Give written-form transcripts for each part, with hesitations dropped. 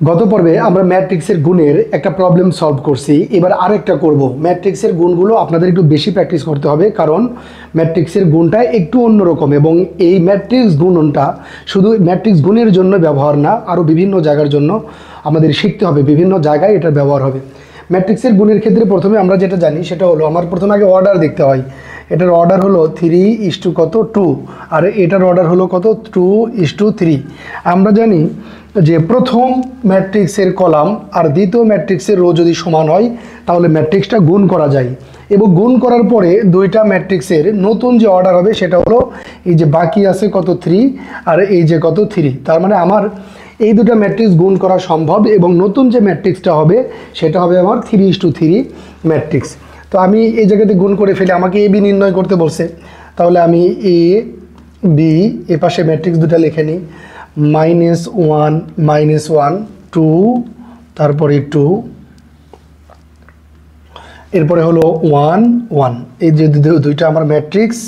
গত পর্বে আমরা ম্যাট্রিক্সের গুণের একটা প্রবলেম সলভ করছি। এবার আরেকটা করব। ম্যাট্রিক্সের গুণগুলো আপনাদের একটু বেশি প্র্যাকটিস করতে হবে, কারণ ম্যাট্রিক্সের গুণটা একটু অন্যরকম এবং এই ম্যাট্রিক্স গুণনটা শুধু ম্যাট্রিক্স গুণের জন্য ব্যবহার না, আরও বিভিন্ন জায়গার জন্য আমাদের শিখতে হবে, বিভিন্ন জায়গায় এটার ব্যবহার হবে। ম্যাট্রিক্সের গুণের ক্ষেত্রে প্রথমে আমরা যেটা জানি সেটা হলো আমার প্রথমে আগে অর্ডার দেখতে হয়। এটার অর্ডার হলো 3:2 কত 2, আর এটার অর্ডার হলো কত 2:3। আমরা জানি যে প্রথম ম্যাট্রিক্সের কলাম আর দ্বিতীয় ম্যাট্রিক্সের রো যদি সমান হয় তাহলে ম্যাট্রিক্সটা গুণ করা যায়, এবং গুণ করার পরে দুইটা ম্যাট্রিক্সের নতুন যে অর্ডার হবে সেটা হলো এই যে বাকি আছে কত 3 আর এই যে কত 3। তার মানে আমার এই দুটো ম্যাট্রিক্স গুণ করা সম্ভব, এবং নতুন যে ম্যাট্রিক্সটা হবে সেটা হবে আমার 3:3 ম্যাট্রিক্স। তো আমি এই জায়গাতে গুণ করে ফেলে আমাকে এ বি নির্ণয় করতে বলছে, তাহলে আমি এ বি এ পাশে ম্যাট্রিক্স দুটা লিখে নিই। -1 -1 2, তারপরে 2, এরপরে হলো 1 1। এই যে দুইটা আমার ম্যাট্রিক্স।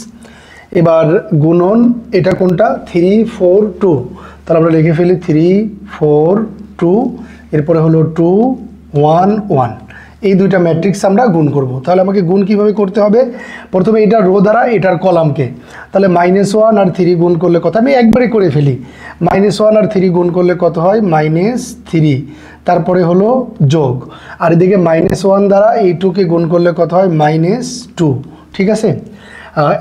এবার গুণন এটা কোনটা 3 4 2, তাহলে আমরা লিখে ফেলি 3 4 2, এরপরে হলো 2 1 1। এই দুইটা ম্যাট্রিক্স আমরা গুণ করব। তাহলে আমাকে গুণ কিভাবে করতে হবে? প্রথমে এটা রো দ্বারা এটার কলামকে, তাহলে -1 আর 3 গুণ করলে কত, আমি একবারে করে ফেলি। -1 আর 3 গুণ করলে কত হয় -3, তারপরে হলো যোগ, আর এদিকে -1 দ্বারা এই 2কে গুণ করলে কত হয় -2। ঠিক আছে,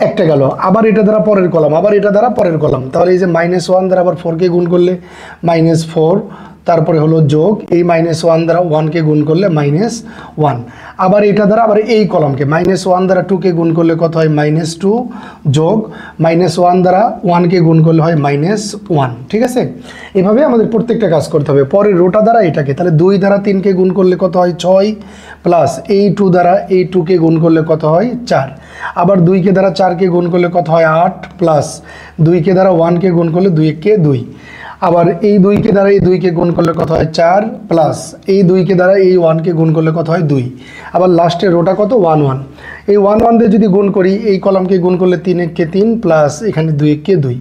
একটা গেল। আবার এটা দ্বারা পরের কলাম, আবার এটা দ্বারা পরের কলাম, তাহলে এই যে -1 দ্বারা আবার 4কে গুণ করলে -4, তারপরে হলো যোগ, এই -1 দ্বারা 1কে গুণ করলে -1, আবার এটা দ্বারা আবার এই কলামকে -1 দ্বারা 2কে গুণ করলে কত হয় -2, যোগ -1 দ্বারা 1কে গুণ করলে হয় -1। ঠিক আছে, এভাবে আমাদের প্রত্যেকটা কাজ করতে হবে। পরের রোটা দ্বারা এটাকে, তাহলে 2 দ্বারা 3কে গুণ করলে কত হয় 6, প্লাস এই 2 দ্বারা এই 2কে গুণ করলে কত হয় 4, আবার 2কে দ্বারা 4কে গুণ করলে কত হয় 8, প্লাস 2কে দ্বারা 1কে গুণ করলে 2কে 2, আবার এই 2কে দ্বারা এই 2কে গুণ করলে কত হয় 4, প্লাস এই 2কে দ্বারা এই 1কে গুণ করলে কত হয় 2, আবার লাস্টের রোটা কত 1 1। এই 1 1 দিয়ে যদি গুণ করি, এই কলামকে গুণ করলে 3 1কে 3, প্লাস এখানে 2 1কে 2,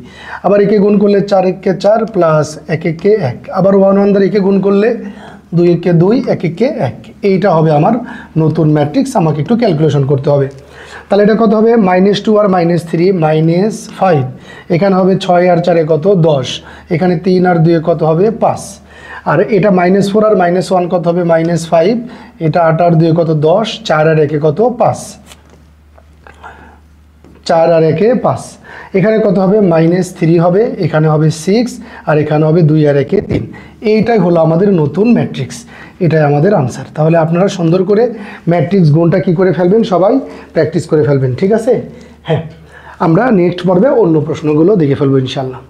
আবার একে গুণ করলে 4 1কে 4, প্লাস 1 1কে 1, আবার 1 1 দ্বারা একে গুণ করলে 2 1কে 2 1 1কে 1। এইটা হবে আমার নতুন ম্যাট্রিক্স। আমাকে একটু ক্যালকুলেশন করতে হবে। তাহলে এটা কত হবে -2 আর -3 -5, এখানে হবে 6 আর 4 কত 10, এখানে 3 আর 2 কত হবে 5, আর এটা -4 আর -1 কত হবে -5, এটা 8 আর 2 কত 10, 4 আর 1 কত 5, 4 আর 1 5, এখানে কত হবে -3 হবে, এখানে হবে 6, আর এখানে হবে 2 আর 1 3। এইটাই হলো আমাদের নতুন ম্যাট্রিক্স, এটাই আমাদের আনসার। তাহলে আপনারা সুন্দর করে ম্যাট্রিক্স গুণটা কি করে ফেলবেন, সবাই প্র্যাকটিস করে ফেলবেন। ঠিক আছে, হ্যাঁ, আমরা নেক্সট পর্বে অন্য প্রশ্নগুলো দেখে ফেলবো ইনশাল্লাহ।